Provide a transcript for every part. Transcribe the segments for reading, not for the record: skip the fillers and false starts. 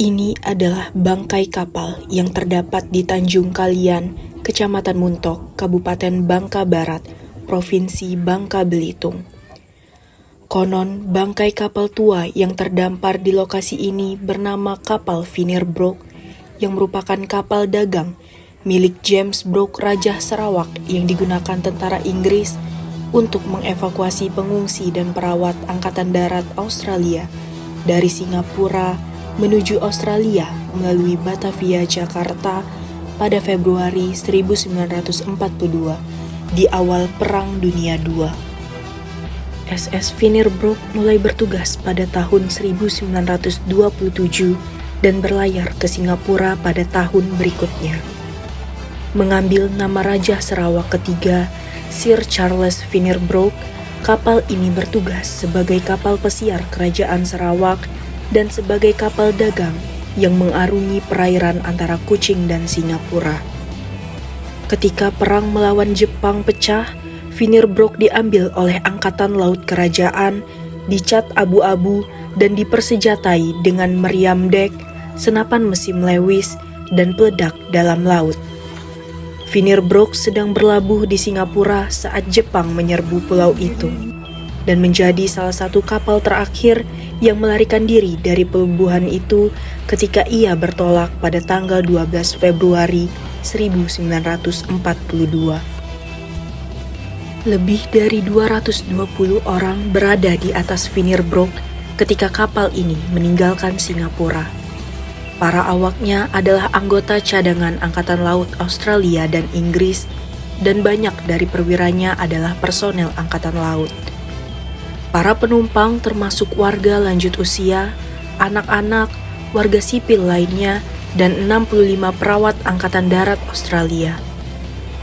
Ini adalah bangkai kapal yang terdapat di Tanjung Kalian, Kecamatan Muntok, Kabupaten Bangka Barat, Provinsi Bangka Belitung. Konon, bangkai kapal tua yang terdampar di lokasi ini bernama kapal Finir Brook, yang merupakan kapal dagang milik James Brooke Raja Sarawak yang digunakan tentara Inggris untuk mengevakuasi pengungsi dan perawat Angkatan Darat Australia dari Singapura menuju Australia melalui Batavia, Jakarta pada Februari 1942 di awal Perang Dunia II. SS Finir Brook mulai bertugas pada tahun 1927 dan berlayar ke Singapura pada tahun berikutnya. Mengambil nama Raja Sarawak ketiga, Sir Charles Finir Brook, kapal ini bertugas sebagai kapal pesiar Kerajaan Sarawak dan sebagai kapal dagang yang mengarungi perairan antara Kuching dan Singapura. Ketika perang melawan Jepang pecah, Finir Brook diambil oleh Angkatan Laut Kerajaan, dicat abu-abu dan dipersenjatai dengan meriam dek, senapan mesin Lewis, dan peledak dalam laut. Finir Brook sedang berlabuh di Singapura saat Jepang menyerbu pulau itu dan menjadi salah satu kapal terakhir yang melarikan diri dari pelabuhan itu ketika ia bertolak pada tanggal 12 Februari 1942. Lebih dari 220 orang berada di atas Finir Brook ketika kapal ini meninggalkan Singapura. Para awaknya adalah anggota cadangan Angkatan Laut Australia dan Inggris, dan banyak dari perwiranya adalah personel Angkatan Laut. Para penumpang termasuk warga lanjut usia, anak-anak, warga sipil lainnya, dan 65 perawat Angkatan Darat Australia.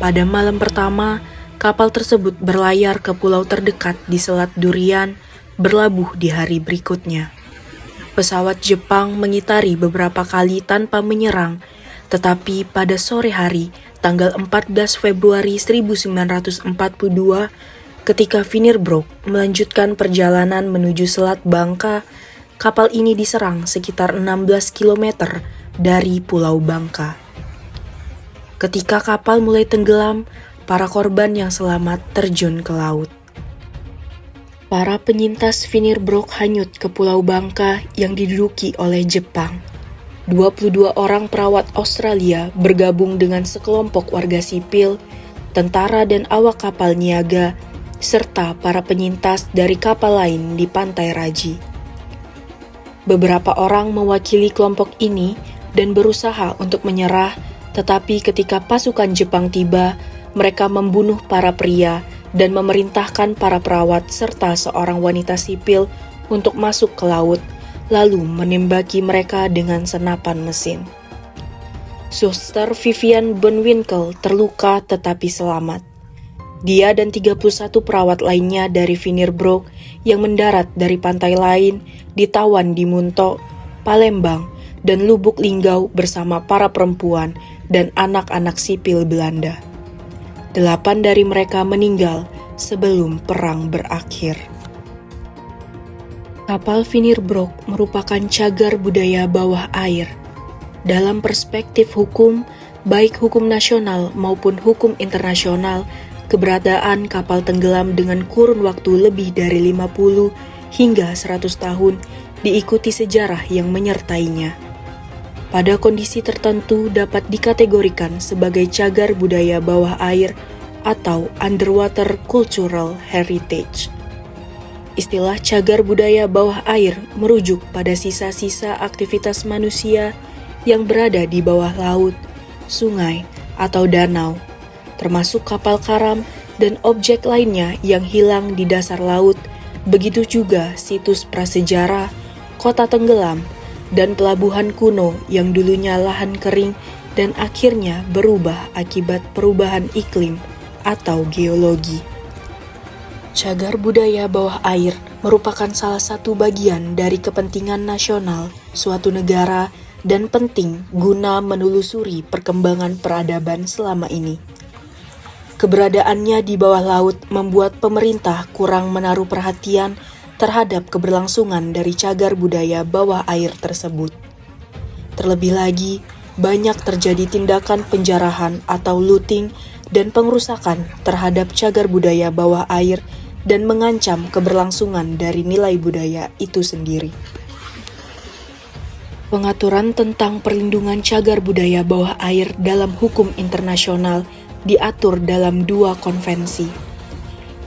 Pada malam pertama, kapal tersebut berlayar ke pulau terdekat di Selat Durian, berlabuh di hari berikutnya. Pesawat Jepang mengitari beberapa kali tanpa menyerang, tetapi pada sore hari, tanggal 14 Februari 1942, ketika Finir Brook melanjutkan perjalanan menuju Selat Bangka, kapal ini diserang sekitar 16 km dari Pulau Bangka. Ketika kapal mulai tenggelam, para korban yang selamat terjun ke laut. Para penyintas Finir Brook hanyut ke Pulau Bangka yang diduduki oleh Jepang. 22 orang perawat Australia bergabung dengan sekelompok warga sipil, tentara dan awak kapal niaga, serta para penyintas dari kapal lain di Pantai Raji. Beberapa orang mewakili kelompok ini dan berusaha untuk menyerah, tetapi ketika pasukan Jepang tiba, mereka membunuh para pria dan memerintahkan para perawat serta seorang wanita sipil untuk masuk ke laut, lalu menembaki mereka dengan senapan mesin. Suster Vivian Bonwinkel terluka tetapi selamat. Dia dan 31 perawat lainnya dari Finir Brook yang mendarat dari pantai lain ditawan di Muntok, Palembang, dan Lubuk Linggau bersama para perempuan dan anak-anak sipil Belanda. 8 dari mereka meninggal sebelum perang berakhir. Kapal Finir Brook merupakan cagar budaya bawah air. Dalam perspektif hukum, baik hukum nasional maupun hukum internasional, keberadaan kapal tenggelam dengan kurun waktu lebih dari 50 hingga 100 tahun diikuti sejarah yang menyertainya. Pada kondisi tertentu dapat dikategorikan sebagai cagar budaya bawah air atau underwater cultural heritage. Istilah cagar budaya bawah air merujuk pada sisa-sisa aktivitas manusia yang berada di bawah laut, sungai, atau danau, termasuk kapal karam dan objek lainnya yang hilang di dasar laut, begitu juga situs prasejarah, kota tenggelam, dan pelabuhan kuno yang dulunya lahan kering dan akhirnya berubah akibat perubahan iklim atau geologi. Cagar budaya bawah air merupakan salah satu bagian dari kepentingan nasional suatu negara dan penting guna menelusuri perkembangan peradaban selama ini. Keberadaannya di bawah laut membuat pemerintah kurang menaruh perhatian terhadap keberlangsungan dari cagar budaya bawah air tersebut. Terlebih lagi, banyak terjadi tindakan penjarahan atau looting dan pengerusakan terhadap cagar budaya bawah air dan mengancam keberlangsungan dari nilai budaya itu sendiri. Pengaturan tentang perlindungan cagar budaya bawah air dalam hukum internasional diatur dalam 2 konvensi.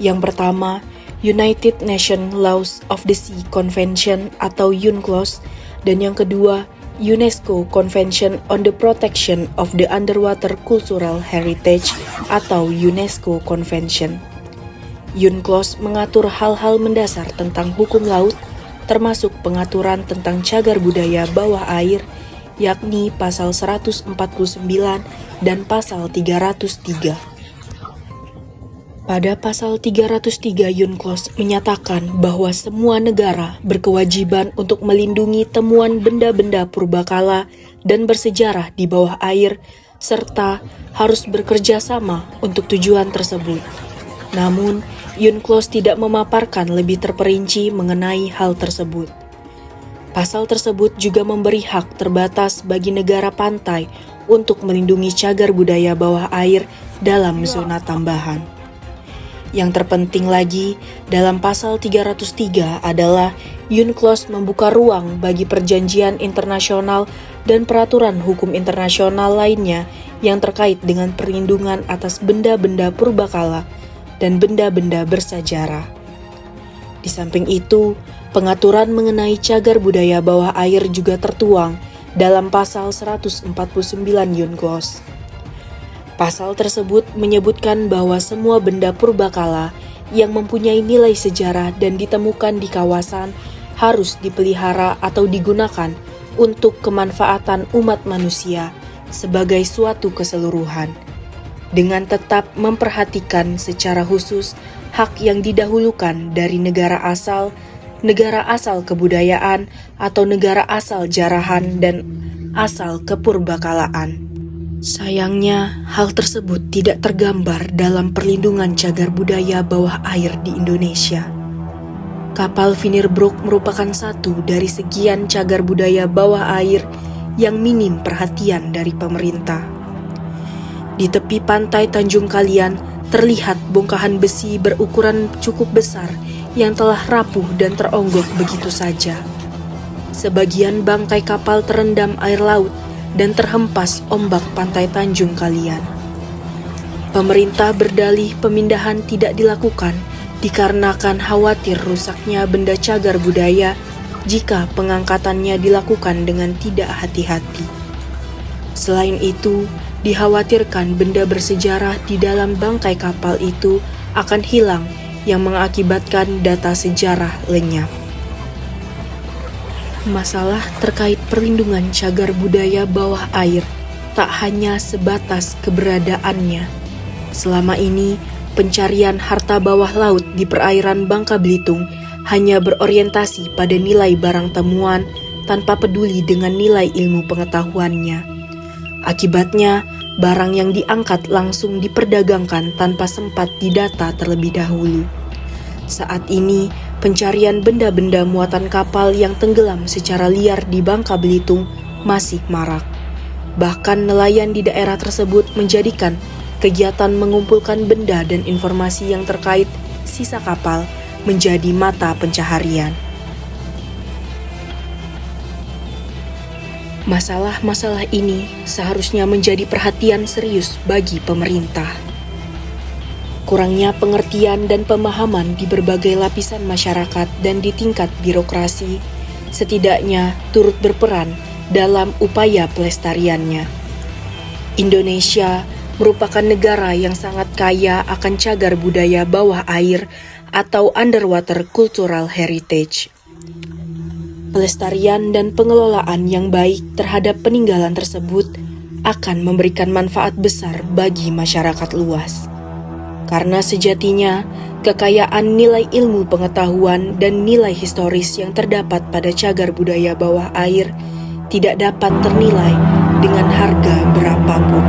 Yang pertama, United Nations Laws of the Sea Convention atau UNCLOS, dan yang kedua, UNESCO Convention on the Protection of the Underwater Cultural Heritage atau UNESCO Convention. UNCLOS mengatur hal-hal mendasar tentang hukum laut, termasuk pengaturan tentang cagar budaya bawah air, yakni pasal 149 dan pasal 303. Pada pasal 303 UNCLOS menyatakan bahwa semua negara berkewajiban untuk melindungi temuan benda-benda purbakala dan bersejarah di bawah air, serta harus bekerja sama untuk tujuan tersebut. Namun, UNCLOS tidak memaparkan lebih terperinci mengenai hal tersebut. Pasal tersebut juga memberi hak terbatas bagi negara pantai untuk melindungi cagar budaya bawah air dalam zona tambahan. Yang terpenting lagi, dalam pasal 303 adalah UNCLOS membuka ruang bagi perjanjian internasional dan peraturan hukum internasional lainnya yang terkait dengan perlindungan atas benda-benda purbakala dan benda-benda bersejarah. Di samping itu, pengaturan mengenai cagar budaya bawah air juga tertuang dalam pasal 149 UNCLOS. Pasal tersebut menyebutkan bahwa semua benda purbakala yang mempunyai nilai sejarah dan ditemukan di kawasan harus dipelihara atau digunakan untuk kemanfaatan umat manusia sebagai suatu keseluruhan, dengan tetap memperhatikan secara khusus hak yang didahulukan dari negara asal kebudayaan atau negara asal jarahan dan asal kepurbakalaan. Sayangnya, hal tersebut tidak tergambar dalam perlindungan cagar budaya bawah air di Indonesia. Kapal Finir Brook merupakan satu dari sekian cagar budaya bawah air yang minim perhatian dari pemerintah. Di tepi pantai Tanjung Kalian terlihat bongkahan besi berukuran cukup besar yang telah rapuh dan teronggok begitu saja. Sebagian bangkai kapal terendam air laut dan terhempas ombak pantai Tanjung Kalian. Pemerintah berdalih pemindahan tidak dilakukan dikarenakan khawatir rusaknya benda cagar budaya jika pengangkatannya dilakukan dengan tidak hati-hati. Selain itu, dikhawatirkan benda bersejarah di dalam bangkai kapal itu akan hilang yang mengakibatkan data sejarah lenyap. Masalah terkait perlindungan cagar budaya bawah air tak hanya sebatas keberadaannya. Selama ini, pencarian harta bawah laut di perairan Bangka Belitung hanya berorientasi pada nilai barang temuan tanpa peduli dengan nilai ilmu pengetahuannya. Akibatnya, barang yang diangkat langsung diperdagangkan tanpa sempat didata terlebih dahulu. Saat ini, pencarian benda-benda muatan kapal yang tenggelam secara liar di Bangka Belitung masih marak. Bahkan nelayan di daerah tersebut menjadikan kegiatan mengumpulkan benda dan informasi yang terkait sisa kapal menjadi mata pencaharian. Masalah-masalah ini seharusnya menjadi perhatian serius bagi pemerintah. Kurangnya pengertian dan pemahaman di berbagai lapisan masyarakat dan di tingkat birokrasi setidaknya turut berperan dalam upaya pelestariannya. Indonesia merupakan negara yang sangat kaya akan cagar budaya bawah air atau underwater cultural heritage. Pelestarian dan pengelolaan yang baik terhadap peninggalan tersebut akan memberikan manfaat besar bagi masyarakat luas. Karena sejatinya, kekayaan nilai ilmu pengetahuan dan nilai historis yang terdapat pada cagar budaya bawah air tidak dapat ternilai dengan harga berapapun.